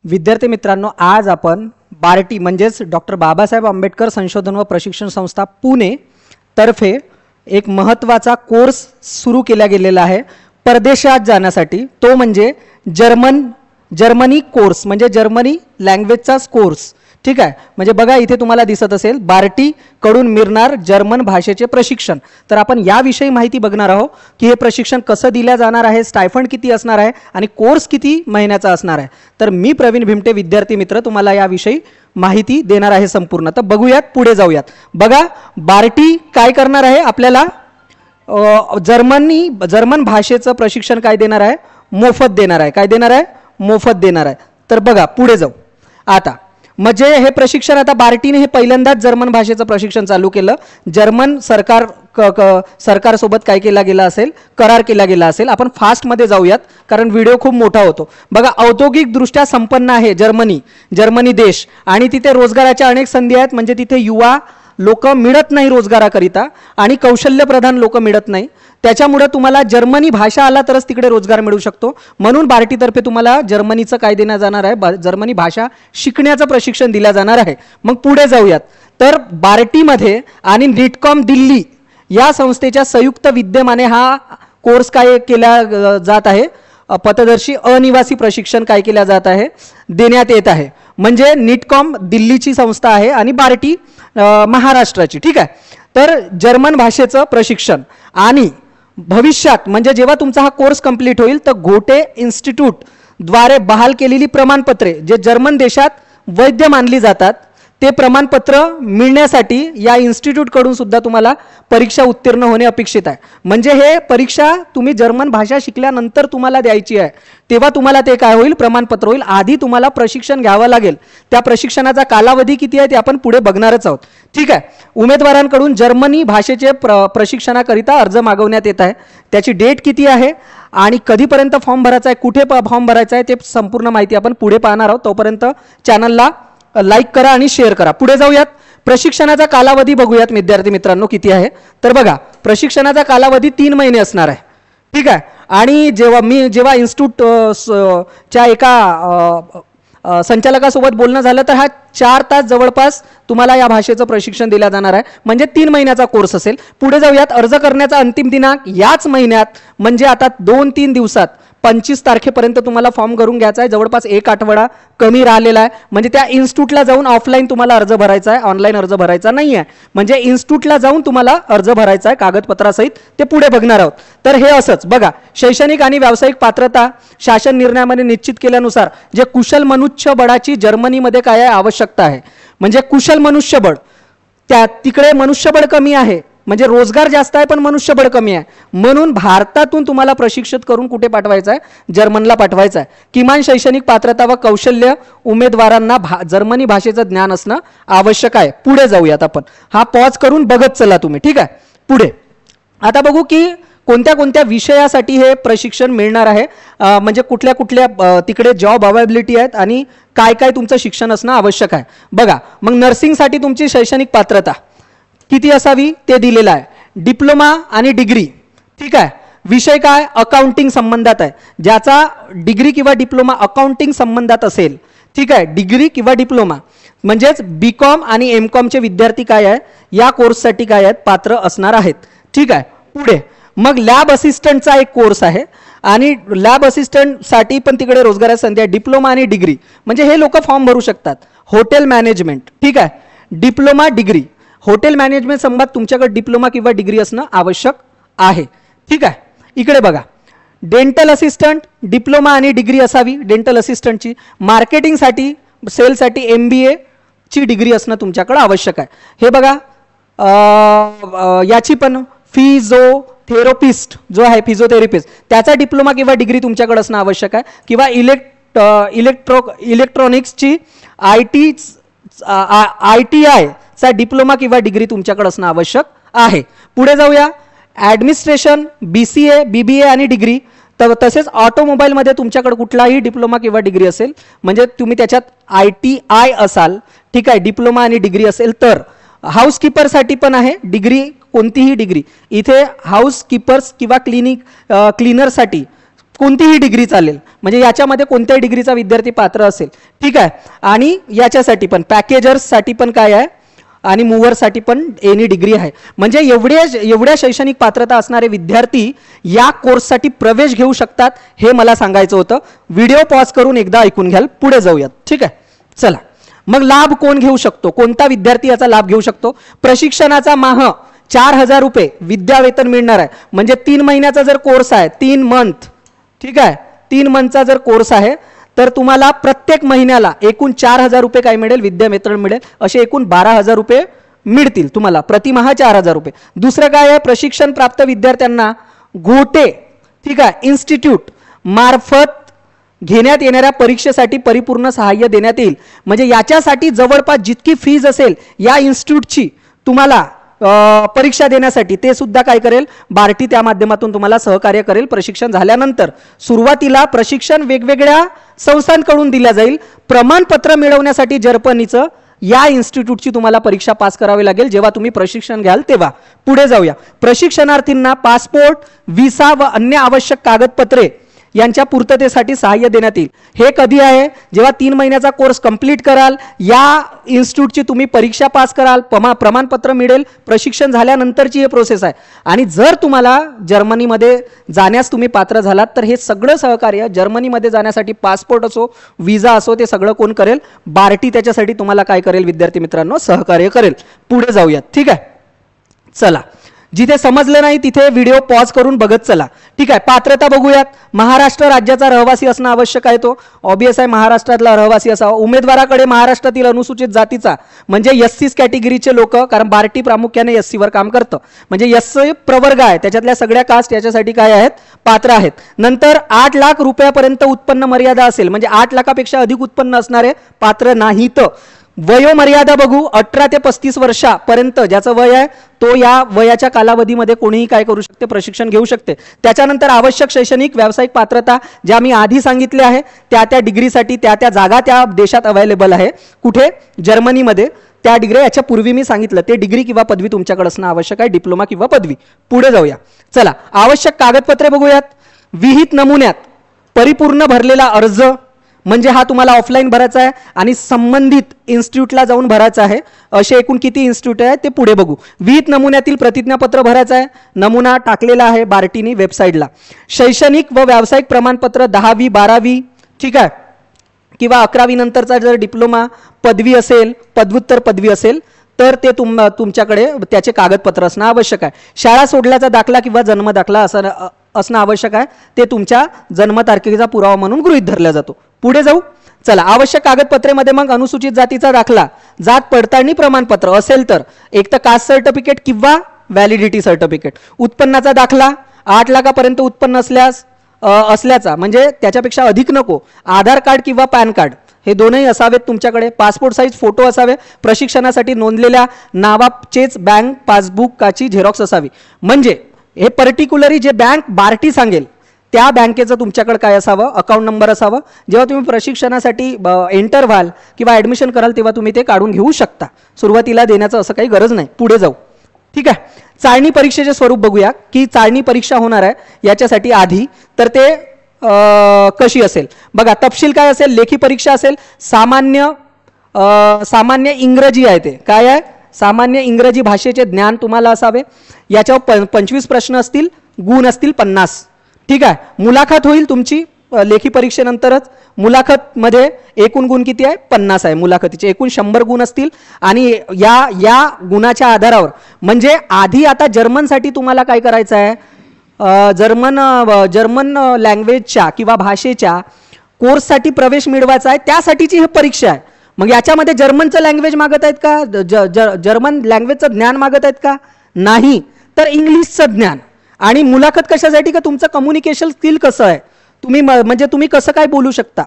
विद्यार्थी मित्रांनो, आज आपण बार्टी म्हणजेच डॉक्टर बाबासाहेब आंबेडकर संशोधन व प्रशिक्षण संस्था पुणे तर्फे एक महत्त्वाचा कोर्स सुरू केला गेलेला आहे परदेशात जाण्यासाठी। तो म्हणजे जर्मनी कोर्स, म्हणजे जर्मनी लँग्वेजचा कोर्स। ठीक आहे, म्हणजे बघा इथे तुम्हाला दिसत असेल बार्टी कडून मिळणार जर्मन भाषेचे प्रशिक्षण। तर आपण याविषयी माहिती बघणार आहोत की हे प्रशिक्षण कसं दिलं जाणार आहे, स्टायफंड किती असणार आहे आणि कोर्स किती महिन्याचा असणार आहे। तर मी प्रवीण भिमटे विद्यार्थी मित्र तुम्हाला याविषयी माहिती देणार आहे संपूर्ण। तर बघूयात, पुढे जाऊयात। बघा बार्टी काय करणार आहे, आपल्याला जर्मन भाषेचं प्रशिक्षण काय देणार आहे, मोफत देणार आहे। काय देणार आहे, मोफत देणार आहे। तर बघा पुढे जाऊ आता। म्हणजे हे प्रशिक्षण आता बार्टीने हे पहिल्यांदाच जर्मन भाषेचं प्रशिक्षण चालू केलं। जर्मन सरकारसोबत काय केला गेला असेल, करार केला गेला असेल। आपण फास्टमध्ये जाऊयात कारण व्हिडिओ खूप मोठा होतो। बघा औद्योगिकदृष्ट्या संपन्न आहे जर्मनी देश आणि तिथे रोजगाराच्या अनेक संधी आहेत। म्हणजे तिथे युवा लोक मिळत नाही रोजगाराकरिता आणि कौशल्यप्रधान लोक मिळत नाही। त्याच्यामुळे तुम्हाला जर्मनी भाषा आला तरच तिकडे रोजगार मिळू शकतो। म्हणून बार्टीतर्फे तुम्हाला जर्मनीचं काय देण्यात जाणार आहे, जर्मनी भाषा शिकण्याचं प्रशिक्षण दिलं जाणार आहे। मग पुढे जाऊयात। तर बार्टीमध्ये आणि नीटकॉम दिल्ली या संस्थेच्या संयुक्त विद्यमाने हा कोर्स काय केला जात आहे, पथदर्शी अनिवासी प्रशिक्षण काय केल्या जात आहे, देण्यात येत आहे। म्हणजे नीटकॉम दिल्लीची संस्था आहे आणि बार्टी महाराष्ट्राची। ठीक आहे, तर जर्मन भाषेचं प्रशिक्षण आणि भविष्यात म्हणजे जेव्हा तुमचा हा कोर्स कंप्लीट होईल तर घोटे इन्स्टिट्यूट द्वारे बहाल केलेली प्रमाणपत्रे जे जर्मन देशात वैध मानली जातात ते प्रमाणपत्र मिळण्यासाठी या इन्स्टिट्यूट कडून सुद्धा तुम्हाला परीक्षा उत्तीर्ण होणे अपेक्षित आहे। म्हणजे हे परीक्षा तुम्ही जर्मन भाषा शिकल्यानंतर तुम्हाला द्यायची आहे, तेव्हा तुम्हाला ते काय होईल, प्रमाणपत्र होईल। आधी तुम्हाला प्रशिक्षण घ्यावं लागेल। त्या प्रशिक्षणाचा कालावधी किती आहे ते आपण पुढे बघणारच आहोत। ठीक आहे, उमेदवारांकडून जर्मनी भाषेचे प्रशिक्षणाकरिता अर्ज मागवण्यात येत आहे। त्याची डेट किती आहे आणि कधीपर्यंत फॉर्म भरायचा आहे, कुठे फॉर्म भरायचा आहे ते संपूर्ण माहिती आपण पुढे पाहणार आहोत। तोपर्यंत चॅनलला लाईक करा आणि शेअर करा। पुढे जाऊयात, प्रशिक्षणाचा कालावधी बघूयात विद्यार्थी मित्रांनो किती आहे। तर बघा प्रशिक्षणाचा कालावधी 3 महिने असणार आहे। ठीक आहे, आणि जेव्हा इन्स्टिट्यूट च्या एका संचालकासोबत बोलणं झालं तर हा 4 तास जवळपास तुम्हाला या भाषेचं प्रशिक्षण दिलं जाणार आहे। म्हणजे 3 महिन्याचा कोर्स असेल। पुढे जाऊयात, अर्ज करण्याचा अंतिम दिनांक याच महिन्यात म्हणजे आता 2-3 दिवसात 25 तारखेपर्यंत तुम्हाला फॉर्म भरून घ्यायचा आहे। जवळपास 1 आठवडा कमी राहिलेला आहे। म्हणजे त्या इन्स्टिट्यूटला जाऊन ऑफलाईन तुम्हाला अर्ज भरायचा आहे, ऑनलाईन अर्ज भरायचा नाही आहे। म्हणजे इन्स्टिट्यूटला जाऊन तुम्हाला अर्ज भरायचा आहे कागदपत्रासहित, ते पुढे बघणार आहोत। तर हे असंच बघा, शैक्षणिक आणि व्यावसायिक पात्रता शासन निर्णयामध्ये निश्चित केल्यानुसार जे कुशल मनुष्यबळाची जर्मनीमध्ये काय आहे आवश्यकता आहे। म्हणजे कुशल मनुष्यबळ, त्या तिकडे मनुष्यबळ कमी आहे, म्हणजे रोजगार जास्त आहे पण मनुष्यबळ कमी आहे। म्हणून भारतातून तुम्हाला प्रशिक्षित करून कुठे पाठवायचं आहे, जर्मनला पाठवायचं आहे। किमान शैक्षणिक पात्रता व कौशल्य उमेदवारांना जर्मनी भाषेचं ज्ञान असणं आवश्यक आहे। पुढे जाऊयात आपण, हा पॉज करून बघत चला तुम्ही। ठीक आहे, पुढे आता बघू की कोणत्या कोणत्या विषयासाठी हे प्रशिक्षण मिळणार आहे, म्हणजे कुठल्या कुठल्या तिकडे जॉब अवेलेबिलिटी आहेत आणि काय काय तुमचं शिक्षण असणं आवश्यक आहे। बघा, मग नर्सिंगसाठी तुमची शैक्षणिक पात्रता किती असावी ते दिलेलं आहे, डिप्लोमा आणि डिग्री। ठीक आहे, विषय काय अकाउंटिंग संबंधात आहे, ज्याचा डिग्री किंवा डिप्लोमा अकाउंटिंग संबंधात असेल। ठीक आहे, डिग्री किंवा डिप्लोमा म्हणजेच बीकॉम आणि एमकॉमचे विद्यार्थी काय आहे या कोर्ससाठी काय आहेत, पात्र असणार आहेत। ठीक आहे, पुढे मग लॅब असिस्टंटचा एक कोर्स आहे आणि लॅब असिस्टंटसाठी पण तिकडे रोजगाराची संधी आहे। डिप्लोमा आणि डिग्री म्हणजे हे लोक फॉर्म भरू शकतात। हॉटेल मॅनेजमेंट, ठीक आहे, डिप्लोमा डिग्री, हॉटेल मॅनेजमेंट संबंधात तुमच्याकडे डिप्लोमा किंवा डिग्री असणं आवश्यक आहे। ठीक आहे, इकडे बघा डेंटल असिस्टंट डिप्लोमा आणि डिग्री असावी डेंटल असिस्टंटची। मार्केटिंगसाठी सेलसाठी MBA ची डिग्री असणं तुमच्याकडे आवश्यक आहे। हे बघा याची पण फिजिओथेरपिस्ट जो आहे फिजिओथेरपिस्ट त्याचा डिप्लोमा किंवा डिग्री तुमच्याकडे असणं आवश्यक आहे। किंवा इलेक्ट्रॉनिक्सची ITI चा डिप्लोमा किंवा डिग्री तुमच्याकडे असणं आवश्यक आहे। पुढे जाऊया, ॲडमिनिस्ट्रेशन BCA BBA आणि डिग्री, तसेच ऑटोमोबाईलमध्ये तुमच्याकडे कुठलाही डिप्लोमा किंवा डिग्री असेल म्हणजे तुम्ही त्याच्यात ITI असाल। ठीक आहे, डिप्लोमा आणि डिग्री असेल तर। हाऊसकीपरसाठी पण आहे डिग्री, कोणतीही डिग्री इथे हाऊसकीपर्स किंवा क्लिनरसाठी कोणतीही डिग्री चालेल, म्हणजे याच्यामध्ये कोणत्याही डिग्रीचा विद्यार्थी पात्र असेल, ठीक आहे. आणि याच्यासाठी पण पॅकेजर्ससाठी पण काय आहे आणि मूव्हरसाठी पण एनी डिग्री आहे. म्हणजे एवढ्या शैक्षणिक पात्रता असणारे विद्यार्थी या कोर्ससाठी प्रवेश घेऊ शकतात, हे मला सांगायचं होतं. व्हिडिओ पॉज करून एकदा ऐकून घ्याल, पुढे जाऊयात, ठीक आहे. चला मग लाभ कोण घेऊ शकतो, कोणता विद्यार्थी याचा लाभ घेऊ शकतो? प्रशिक्षणाचा माह 4,000 रुपये विद्यावेतन मिळणार आहे. म्हणजे 3 महिन्याचा जर कोर्स आहे, 3 मंथ, ठीक आहे, 3 मंथचा जर कोर्स आहे तर तुम्हाला प्रत्येक महिन्याला एकूण 4,000 रुपये काय मिळेल? विद्यावेतन मिळेल. असे एकूण 12,000 रुपये मिळतील तुम्हाला, प्रतिमाह 4,000 रुपये. दुसरं काय आहे? प्रशिक्षण प्राप्त विद्यार्थ्यांना घोटे, ठीक आहे, इन्स्टिट्यूट मार्फत घेण्यात येणाऱ्या परीक्षेसाठी परिपूर्ण सहाय्य देण्यात येईल. म्हणजे याच्यासाठी जवळपास जितकी फीज असेल या इन्स्टिट्यूटची तुम्हाला परीक्षा देण्यासाठी, ते सुद्धा काय करेल? बार्टी त्या माध्यमातून तुम्हाला सहकार्य करेल. प्रशिक्षण झाल्यानंतर सुरुवातीला प्रशिक्षण वेगवेगळ्या संस्थांकडून दिल्या जाईल. प्रमाणपत्र मिळवण्यासाठी जर्मनीचं या इन्स्टिट्यूटची तुम्हाला परीक्षा पास करावी लागेल जेव्हा तुम्ही प्रशिक्षण घ्याल तेव्हा. पुढे जाऊया. प्रशिक्षणार्थींना पासपोर्ट, व्हिसा व अन्य आवश्यक कागदपत्रे यांच्या पूर्ततेसाठी सहाय्य देण्यात येईल. हे कधी आहे? जेव्हा 3 महिन्याचा कोर्स कंप्लीट कराल, या इन्स्टिट्यूटची तुम्ही परीक्षा पास कराल, प्रमाणपत्र मिळेल, प्रशिक्षण झाल्यानंतरची हे प्रोसेस आहे. आणि जर तुम्हाला जर्मनीमध्ये जाण्यास तुम्ही पात्र झालात तर हे सगळं सहकार्य जर्मनीमध्ये जाण्यासाठी पासपोर्ट असो, व्हिसा असो, ते सगळं कोण करेल? बार्टी त्याच्यासाठी तुम्हाला काय करेल विद्यार्थी मित्रांनो? सहकार्य करेल. पुढे जाऊयात, ठीक आहे. चला, जिथे समजलं नाही तिथे व्हिडिओ पॉज करून बघत चला, ठीक आहे. पात्रता बघूयात. महाराष्ट्र राज्याचा रहिवासी असणं आवश्यक आहे. तो ऑब्वियस आहे, महाराष्ट्रातला रहिवासी असावा. उमेदवाराकडे महाराष्ट्रातील अनुसूचित जातीचा म्हणजे SC कॅटेगरीचे लोक, कारण बार्टी प्रामुख्याने SC वर काम करतं, म्हणजे SC प्रवर्ग आहे, त्याच्यातल्या सगळ्या कास्ट याच्यासाठी काय आहेत? पात्र आहेत. नंतर 8 लाख रुपयापर्यंत उत्पन्न मर्यादा असेल, म्हणजे 8 लाखापेक्षा अधिक उत्पन्न असणारे पात्र नाहीत. वयोमर्यादा बघू. 18 ते 35 वर्षापर्यंत ज्याचं वय आहे तो या वयाच्या कालावधीमध्ये कोणीही काय करू शकते? प्रशिक्षण घेऊ शकते. त्याच्यानंतर आवश्यक शैक्षणिक व्यावसायिक पात्रता ज्या मी आधी सांगितल्या आहे, त्या डिग्रीसाठी त्या जागा त्या देशात अवेलेबल आहे. कुठे? जर्मनीमध्ये. त्या डिग्री याच्या पूर्वी मी सांगितलं, ते डिग्री किंवा पदवी तुमच्याकडे असणं आवश्यक आहे, डिप्लोमा किंवा पदवी. पुढे जाऊया. चला, आवश्यक कागदपत्रे बघूयात. विहित नमुन्यात परिपूर्ण भरलेला अर्ज, म्हणजे हा तुम्हाला ऑफलाईन भरायचा आहे आणि संबंधित इन्स्टिट्यूटला जाऊन भरायचा आहे. असे एकूण किती इन्स्टिट्यूट आहे ते पुढे बघू. विहित नमुन्यातील प्रतिज्ञापत्र भरायचं आहे. नमुना टाकलेला आहे बार्टीनी वेबसाईटला. शैक्षणिक व व्यावसायिक प्रमाणपत्र 10वी 12वी, ठीक आहे, किंवा 11वी नंतरचा जर डिप्लोमा, पदवी असेल, पदव्युत्तर पदवी असेल तर ते तुमच्याकडे त्याचे कागदपत्र असणं आवश्यक आहे. शाळा सोडल्याचा दाखला किंवा जन्म दाखला असणं आवश्यक आहे. ते तुमच्या जन्मतारखेचा पुरावा म्हणून गृहीत धरला जातो. पुढे जाऊ. चला, आवश्यक कागदपत्रेमध्ये मग अनुसूचित जातीचा दाखला, जात पडताळणी प्रमाणपत्र असेल तर एक तर कास्ट सर्टिफिकेट किंवा व्हॅलिडिटी सर्टिफिकेट. उत्पन्नाचा दाखला, 8 लाखापर्यंत उत्पन्न असल्याचा, म्हणजे त्याच्यापेक्षा अधिक नको. आधार कार्ड किंवा पॅन कार्ड हे दोनही असावेत तुमच्याकडे. पासपोर्ट साईज फोटो असावे. प्रशिक्षणासाठी नोंदलेल्या नावाचेच बँक पासबुकाची झेरॉक्स असावी. म्हणजे हे पर्टिक्युलरली जे बँक बार्टी सांगेल त्या बँकेचं तुमच्याकडे काय असावं? अकाउंट नंबर असावं. जेव्हा तुम्ही प्रशिक्षणासाठी एंटर व्हाल किंवा ॲडमिशन कराल तेव्हा तुम्ही ते काढून घेऊ शकता. सुरुवातीला देण्याचं असं काही गरज नाही. पुढे जाऊ, ठीक आहे. चाळणी परीक्षेचे स्वरूप बघूया की चाळणी परीक्षा होणार आहे याच्यासाठी आधी, तर ते कशी असेल बघा. तपशील काय असेल? लेखी परीक्षा असेल. सामान्य इंग्रजी आहे. ते काय आहे? सामान्य इंग्रजी भाषेचे ज्ञान तुम्हाला असावे. याच्यावर 25 प्रश्न असतील, गुण असतील 50, ठीक आहे. मुलाखत होईल तुमची लेखी परीक्षेनंतरच. मुलाखत मध्ये एकूण गुण किती आहे? 50 आहे. मुलाखतीचे एकूण 100 गुण असतील. आणि या गुणाच्या आधारावर, म्हणजे आधी आता जर्मनसाठी तुम्हाला काय करायचं आहे? जर्मन लँग्वेजच्या किंवा भाषेच्या कोर्ससाठी प्रवेश मिळवायचा आहे, त्यासाठीची ही परीक्षा आहे. मग याच्यामध्ये जर्मनचं लँग्वेज मागत आहेत का? जर्मन लँग्वेजचं ज्ञान मागत आहेत का? नाही. तर इंग्लिशचं ज्ञान. आणि मुलाखत कशासाठी? का तुमचं कम्युनिकेशन स्किल कसं आहे, तुम्ही म्हणजे तुम्ही कसं काय बोलू शकता,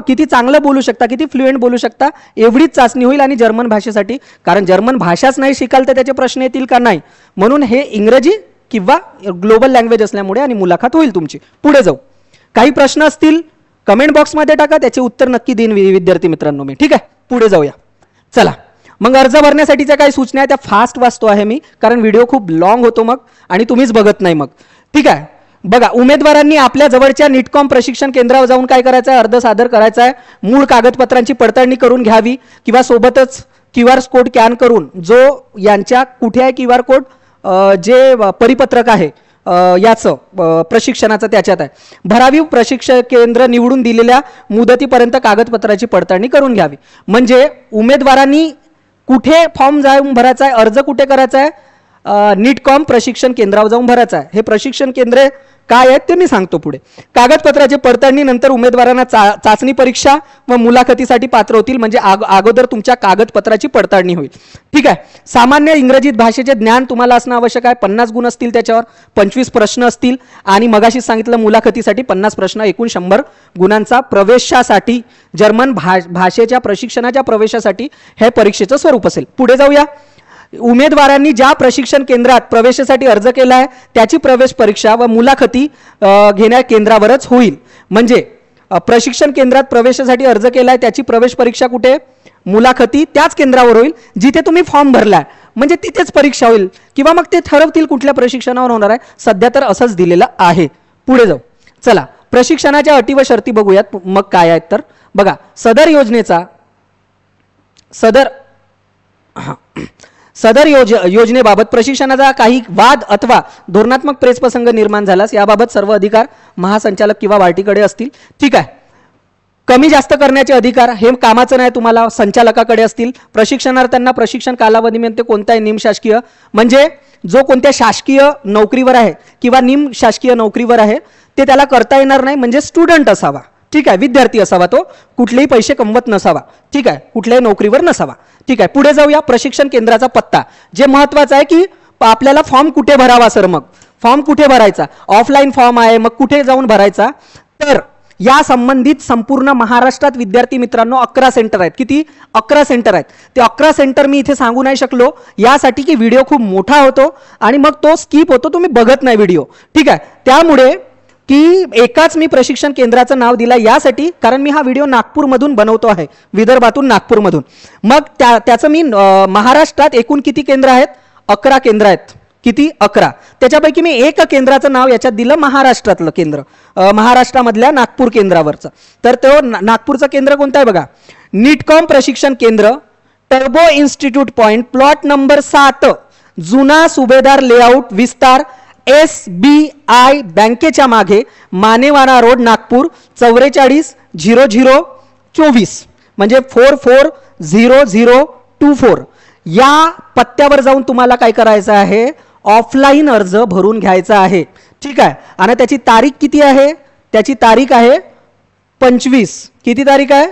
किती चांगलं बोलू शकता, किती फ्लुएंट बोलू शकता, एवढीच चाचणी होईल. आणि जर्मन भाषेसाठी, कारण जर्मन भाषाच नाही शिकाल तर त्याचे प्रश्न येतील का? नाही. म्हणून हे इंग्रजी किंवा ग्लोबल लँग्वेज असल्यामुळे आणि मुलाखत होईल तुमची. पुढे जाऊ. काही प्रश्न असतील कमेंट बॉक्समध्ये टाका, त्याचे उत्तर नक्की देईन विद्यार्थी मित्रांनो मी, ठीक आहे. पुढे जाऊया. चला, मग अर्ज भरण्यासाठीच्या काही सूचना आहेत त्या फास्ट वाचतो आहे मी, कारण व्हिडिओ खूप लॉंग होतो मग आणि तुम्हीच बघत नाही मग, ठीक आहे. बघा, उमेदवारांनी आपल्या जवळच्या नीटकॉम प्रशिक्षण केंद्रावर जाऊन काय करायचं आहे, अर्ज सादर करायचा आहे, मूळ कागदपत्रांची पडताळणी करून घ्यावी किंवा सोबतच QR कोड स्कॅन करून जो यांच्या कुठे आहे QR कोड, जे परिपत्रक आहे याचं प्रशिक्षणाचं त्याच्यात आहे, भरावी प्रशिक्षण केंद्र निवडून दिलेल्या मुदतीपर्यंत कागदपत्राची पडताळणी करून घ्यावी. म्हणजे उमेदवारांनी कुठे फॉर्म जाऊन भरायचा आहे, अर्ज कुठे करायचा आहे, नीटकॉम प्रशिक्षण केंद्रावर जाऊन भरायचा आहे. हे प्रशिक्षण केंद्र काय आहेत ते मी सांगतो पुढे. कागदपत्राची पडताळणी नंतर उमेदवारांना चाचणी परीक्षा व मुलाखतीसाठी पात्र होतील. म्हणजे अगोदर तुमच्या कागदपत्राची पडताळणी होईल. ठीक आहे. सामान्य इंग्रजी भाषेचे ज्ञान तुम्हाला असणं आवश्यक आहे. 50 गुण असतील, त्याच्यावर 25 प्रश्न असतील आणि मगाशी सांगितलं मुलाखतीसाठी 50 प्रश्न, एकूण 100 गुणांचा प्रवेशासाठी, जर्मन भाषेच्या प्रशिक्षणाच्या प्रवेशासाठी हे परीक्षेचं स्वरूप असेल. पुढे जाऊया. उमेदवारांनी ज्या प्रशिक्षण केंद्रात प्रवेशासाठी अर्ज केला आहे त्याची प्रवेश परीक्षा व मुलाखती घेण्या केंद्रावरच होईल. म्हणजे प्रशिक्षण केंद्रात प्रवेशासाठी अर्ज केला आहे त्याची प्रवेश परीक्षा कुठे, मुलाखती त्याच केंद्रावर होईल जिथे तुम्ही फॉर्म भरलाय. म्हणजे तिथेच परीक्षा होईल किंवा मग ते ठरवतील कुठल्या प्रशिक्षणावर होणार आहे. सध्या तर असंच दिलेलं आहे. पुढे जाऊ. चला, प्रशिक्षणाच्या अटी व शर्ती बघूयात मग काय आहेत. तर बघा, सदर योजनेबाबत प्रशिक्षणाचा काही वाद अथवा धोरणात्मक प्रसंग निर्माण झाल्यास याबाबत सर्व अधिकार महासंचालक किंवा वार्टीकडे असतील. ठीक आहे. कमी जास्त करण्याचे अधिकार हे कामाचं नाही, तुम्हाला संचालकाकडे असतील. प्रशिक्षणार्थ्यांना प्रशिक्षण कालावधीमध्ये कोणताही निमशासकीय, म्हणजे जो कोणत्या शासकीय नोकरीवर आहे किंवा निमशासकीय नोकरीवर आहे ते त्याला करता येणार नाही. म्हणजे स्टुडंट असावा. ठीक आहे, विद्यार्थी असावा, तो कुठलेही पैसे कमवत नसावा. ठीक आहे, कुठल्याही नोकरीवर नसावा. ठीक आहे. पुढे जाऊया. प्रशिक्षण केंद्राचा पत्ता, जे महत्वाचं आहे की आपल्याला फॉर्म कुठे भरावा. सर, मग फॉर्म कुठे भरायचा, ऑफलाईन फॉर्म आहे, मग कुठे जाऊन भरायचा. तर या संबंधित संपूर्ण महाराष्ट्रात विद्यार्थी मित्रांनो 11 सेंटर आहेत. किती? 11 सेंटर आहेत. ते 11 सेंटर मी इथे सांगू नाही शकलो यासाठी की व्हिडिओ खूप मोठा होतो आणि मग तो स्किप होतो, तुम्ही बघत नाही व्हिडिओ. ठीक आहे. त्यामुळे की एकाच मी प्रशिक्षण केंद्राचं नाव दिलं यासाठी, कारण मी हा व्हिडिओ नागपूरमधून बनवतो आहे, विदर्भातून, नागपूरमधून. मग त्याचं मी महाराष्ट्रात एकूण किती केंद्र आहेत? 11 केंद्र आहेत. किती? 11. त्याच्यापैकी मी एक केंद्राचं नाव याच्यात दिलं, महाराष्ट्रातलं केंद्र, महाराष्ट्रामधल्या नागपूर केंद्रावरचं. तर तो नागपूरचं केंद्र कोणतं आहे बघा, नीटकॉम प्रशिक्षण केंद्र, turbo institute point, plot number 7, जुना सुभेदार लेआउट विस्तार, SBI बँकेच्या मागे, मानेवाडा रोड, नागपूर 440024, म्हणजे 440024. या पत्त्यावर जाऊन तुम्हाला काय करायचं आहे, ऑफलाईन अर्ज भरून घ्यायचा आहे. ठीक आहे. आणि त्याची तारीख किती आहे? त्याची तारीख आहे 25. किती तारीख आहे?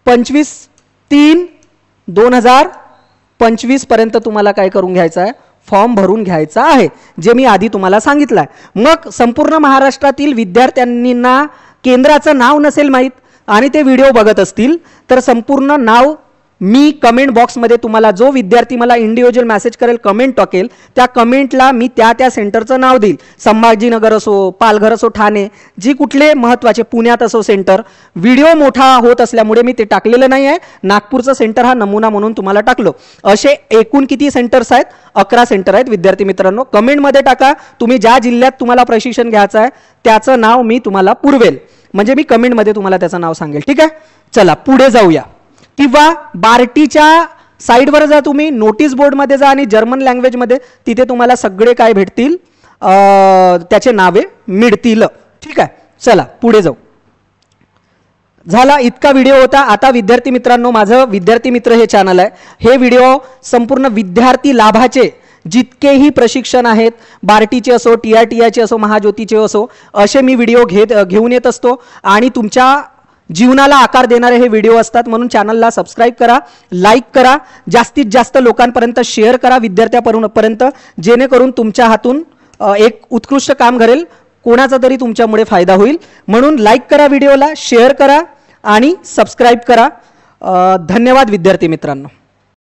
25/3/2025 पर्यंत तुम्हाला काय करून घ्यायचं आहे, फॉर्म भरून घ्यायचा आहे, जे मी आधी तुम्हाला सांगितलं आहे. मग संपूर्ण महाराष्ट्रातील विद्यार्थ्यांना केंद्राचं नाव नसेल माहीत आणि ते व्हिडिओ बघत असतील तर संपूर्ण नाव मी कमेंट बॉक्समध्ये, तुम्हाला जो विद्यार्थी मला इंडिव्हिज्युअल मेसेज करेल, कमेंट टाकेल, त्या कमेंटला मी त्या सेंटरचं नाव देईल. संभाजीनगर असो, पालघर असो, ठाणे, जी कुठले महत्त्वाचे, पुण्यात असो सेंटर. व्हिडिओ मोठा होत असल्यामुळे मी ते टाकलेलं नाही आहे. नागपूरचं सेंटर हा नमुना म्हणून तुम्हाला टाकलो. असे एकूण किती सेंटर्स आहेत? 11 सेंटर आहेत. विद्यार्थी मित्रांनो, कमेंटमध्ये टाका तुम्ही ज्या जिल्ह्यात तुम्हाला प्रशिक्षण घ्यायचं आहे त्याचं नाव मी तुम्हाला पुरवेल. म्हणजे मी कमेंटमध्ये तुम्हाला त्याचं नाव सांगेल. ठीक आहे. चला पुढे जाऊया. किंवा बार्टीच्या साईडवर जा तुम्ही, नोटीस बोर्डमध्ये जा आणि जर्मन लँग्वेजमध्ये, तिथे तुम्हाला सगळे काय भेटतील, त्याचे नावे मिळतील. ठीक आहे. चला पुढे जाऊ. झाला, इतका व्हिडिओ होता. आता विद्यार्थी मित्रांनो, माझं विद्यार्थी मित्र हे चॅनल आहे. हे व्हिडिओ संपूर्ण विद्यार्थी लाभाचे जितकेही प्रशिक्षण आहेत, बार्टीचे असो, TRTIचे असो, महाज्योतीचे असो, असे मी व्हिडिओ घेऊन येत असतो आणि तुमच्या जीवनाला आकार देणारे हे व्हिडिओ असतात. म्हणून चॅनलला सबस्क्राईब करा, लाईक करा, जास्तीत जास्त लोकांपर्यंत शेअर करा, विद्यार्थ्यापर्यंत, जेणेकरून तुमच्या हातून एक उत्कृष्ट काम घडेल, कोणाचा तरी तुमच्यामुळे फायदा होईल. म्हणून लाईक करा, व्हिडिओला शेअर करा आणि सबस्क्राईब करा. धन्यवाद विद्यार्थी मित्रांनो.